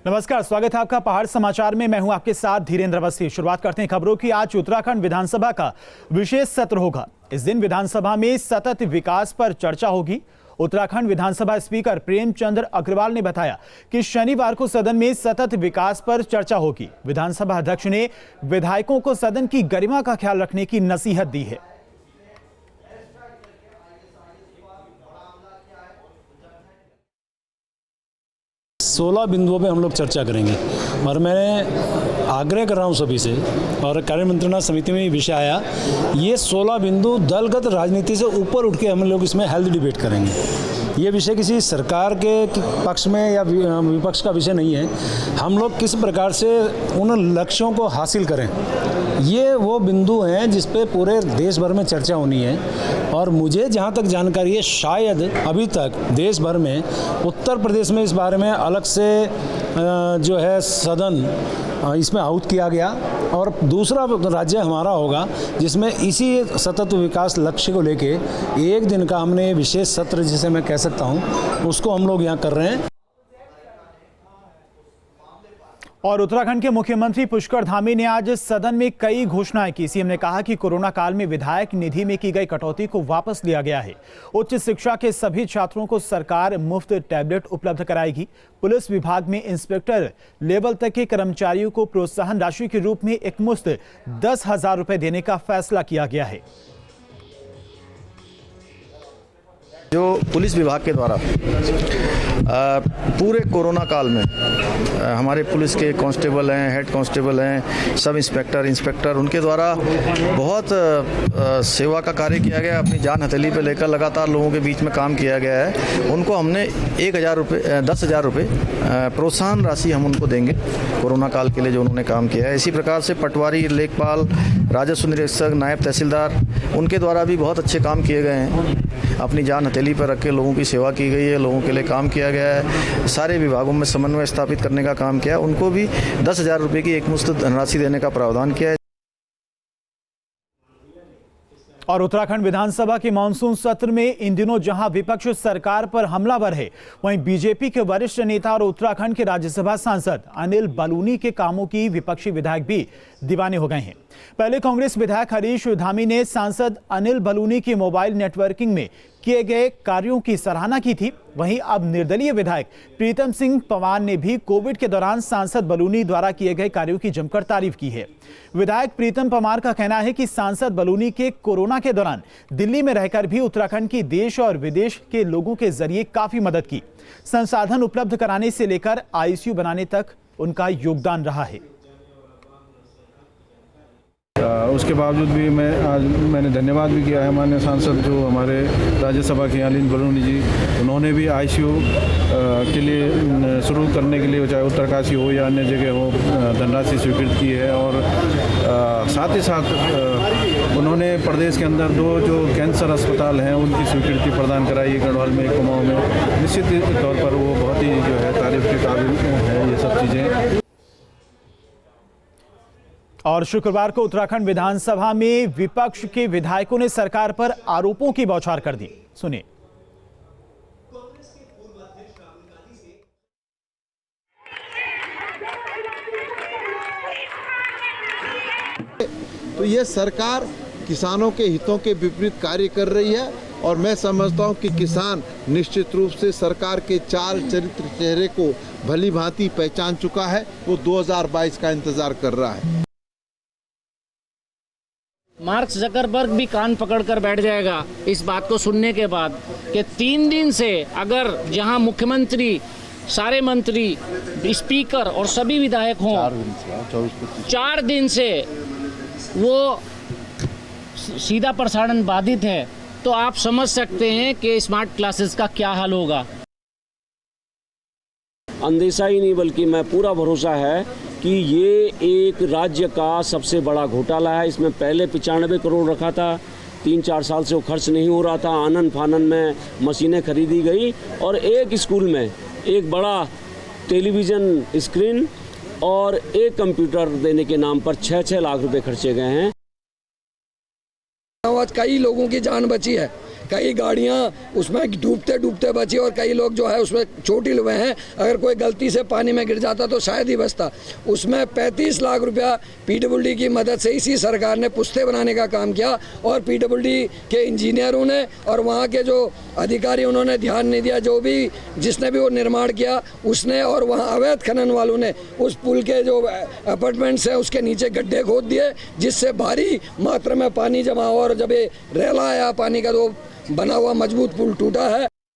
नमस्कार, स्वागत है आपका पहाड़ समाचार में। मैं हूं आपके साथ धीरेन्द्र अवस्थी। शुरुआत करते हैं खबरों की। आज उत्तराखंड विधानसभा का विशेष सत्र होगा। इस दिन विधानसभा में सतत विकास पर चर्चा होगी। उत्तराखंड विधानसभा स्पीकर प्रेमचंद अग्रवाल ने बताया कि शनिवार को सदन में सतत विकास पर चर्चा होगी। विधानसभा अध्यक्ष ने विधायकों को सदन की गरिमा का ख्याल रखने की नसीहत दी है। 16 बिंदुओं पे हम लोग चर्चा करेंगे और मैं आग्रह कर रहा हूँ सभी से, और कार्य मंत्रणा समिति में विषय आया, ये 16 बिंदु दलगत राजनीति से ऊपर उठ के हम लोग इसमें हेल्थ डिबेट करेंगे। ये विषय किसी सरकार के पक्ष में या विपक्ष का विषय नहीं है। हम लोग किस प्रकार से उन लक्ष्यों को हासिल करें, ये वो बिंदु हैं जिस पे पूरे देश भर में चर्चा होनी है। और मुझे जहाँ तक जानकारी है, शायद अभी तक देश भर में उत्तर प्रदेश में इस बारे में अलग से जो है सदन इसमें आहूत किया गया, और दूसरा राज्य हमारा होगा जिसमें इसी सतत विकास लक्ष्य को लेके एक दिन का हमने विशेष सत्र, जिसे मैं कह सकता हूँ, उसको हम लोग यहाँ कर रहे हैं। और उत्तराखंड के मुख्यमंत्री पुष्कर धामी ने आज सदन में कई घोषणाएं की। सीएम ने कहा कि कोरोना काल में विधायक निधि में की गई कटौती को वापस लिया गया है। उच्च शिक्षा के सभी छात्रों को सरकार मुफ्त टैबलेट उपलब्ध कराएगी। पुलिस विभाग में इंस्पेक्टर लेवल तक के कर्मचारियों को प्रोत्साहन राशि के रूप में एकमुश्त 10,000 रुपए देने का फैसला किया गया है। जो पुलिस विभाग के द्वारा पूरे कोरोना काल में हमारे पुलिस के कांस्टेबल हैं, हेड कांस्टेबल हैं, सब इंस्पेक्टर उनके द्वारा बहुत सेवा का कार्य किया गया। अपनी जान हथेली पे लेकर लगातार लोगों के बीच में काम किया गया है। उनको हमने 10,000 रुपये प्रोत्साहन राशि हम उनको देंगे कोरोना काल के लिए जो उन्होंने काम किया है। इसी प्रकार से पटवारी, लेखपाल, राजस्व निरीक्षक, नायब तहसीलदार, उनके द्वारा भी बहुत अच्छे काम किए गए हैं। अपनी जान हथेली पर रख के लोगों की सेवा की गई है, लोगों के लिए काम किया गया है। सारे विभागों में समन्वय स्थापित करने का काम किया है। उनको भी 10,000 रुपये की एकमुश्त धनराशि देने का प्रावधान किया है। और उत्तराखंड विधानसभा के मानसून सत्र में इन दिनों जहां विपक्ष सरकार पर हमलावर है, वहीं बीजेपी के वरिष्ठ नेता और उत्तराखंड के राज्यसभा सांसद अनिल बलूनी के कामों की विपक्षी विधायक भी दीवाने हो गए हैं। पहले कांग्रेस विधायक हरीश धामी ने सांसद अनिल बलूनी की मोबाइल नेटवर्किंग में किए गए कार्यों की सराहना की थी। वहीं अब निर्दलीय विधायक प्रीतम सिंह पंवार ने भी कोविड के दौरान सांसद बलूनी द्वारा किए गए कार्यों की जमकर तारीफ की है। विधायक प्रीतम पंवार का कहना है कि सांसद बलूनी के कोरोना के दौरान दिल्ली में रहकर भी उत्तराखंड की देश और विदेश के लोगों के जरिए काफी मदद की। संसाधन उपलब्ध कराने से लेकर आईसीयू बनाने तक उनका योगदान रहा है। उसके बावजूद भी मैंने धन्यवाद भी किया है माननीय सांसद जो हमारे राज्यसभा के अनिल बलूनी जी, उन्होंने भी आईसीयू के लिए शुरू करने के लिए, चाहे उत्तरकाशी हो या अन्य जगह हो, धनराशि स्वीकृत की है। और साथ ही साथ उन्होंने प्रदेश के अंदर 2 जो कैंसर अस्पताल हैं उनकी स्वीकृति प्रदान कराई है, गढ़वाल में, कुमाऊं में। निश्चित तौर पर वो बहुत ही जो है तारीफ के काबिल है ये सब चीज़ें। और शुक्रवार को उत्तराखंड विधानसभा में विपक्ष के विधायकों ने सरकार पर आरोपों की बौछार कर दी। सुनिए। तो ये सरकार किसानों के हितों के विपरीत कार्य कर रही है, और मैं समझता हूं कि किसान निश्चित रूप से सरकार के चाल चरित्र चेहरे को भली भांति पहचान चुका है। वो 2022 का इंतजार कर रहा है। मार्क ज़करबर्ग भी कान पकड़कर बैठ जाएगा इस बात को सुनने के बाद कि 3 दिन से अगर जहां मुख्यमंत्री, सारे मंत्री, स्पीकर और सभी विधायक हों, 4 दिन से वो सीधा प्रसारण बाधित है, तो आप समझ सकते हैं कि स्मार्ट क्लासेस का क्या हाल होगा। अंदेशा ही नहीं बल्कि मैं पूरा भरोसा है कि ये एक राज्य का सबसे बड़ा घोटाला है। इसमें पहले 95 करोड़ रखा था, 3-4 साल से वो खर्च नहीं हो रहा था। आनन फानन में मशीनें खरीदी गई और एक स्कूल में एक बड़ा टेलीविज़न स्क्रीन और एक कंप्यूटर देने के नाम पर 6-6 लाख रुपए खर्चे गए हैं। आज कई लोगों की जान बची है। कई गाड़ियां उसमें डूबते डूबते बची और कई लोग जो है उसमें चोटिल हुए हैं। अगर कोई गलती से पानी में गिर जाता तो शायद ही बचता। उसमें 35 लाख रुपया पीडब्ल्यूडी की मदद से इसी सरकार ने पुश्ते बनाने का काम किया और पीडब्ल्यूडी के इंजीनियरों ने और वहाँ के जो अधिकारी उन्होंने ध्यान नहीं दिया। जो भी जिसने भी वो निर्माण किया उसने और वहाँ अवैध खनन वालों ने उस पुल के जो अपार्टमेंट्स हैं उसके नीचे गड्ढे खोद दिए, जिससे भारी मात्रा में पानी जमा हुआ और जब ये रेला आया पानी का तो बना हुआ मजबूत पुल टूटा है।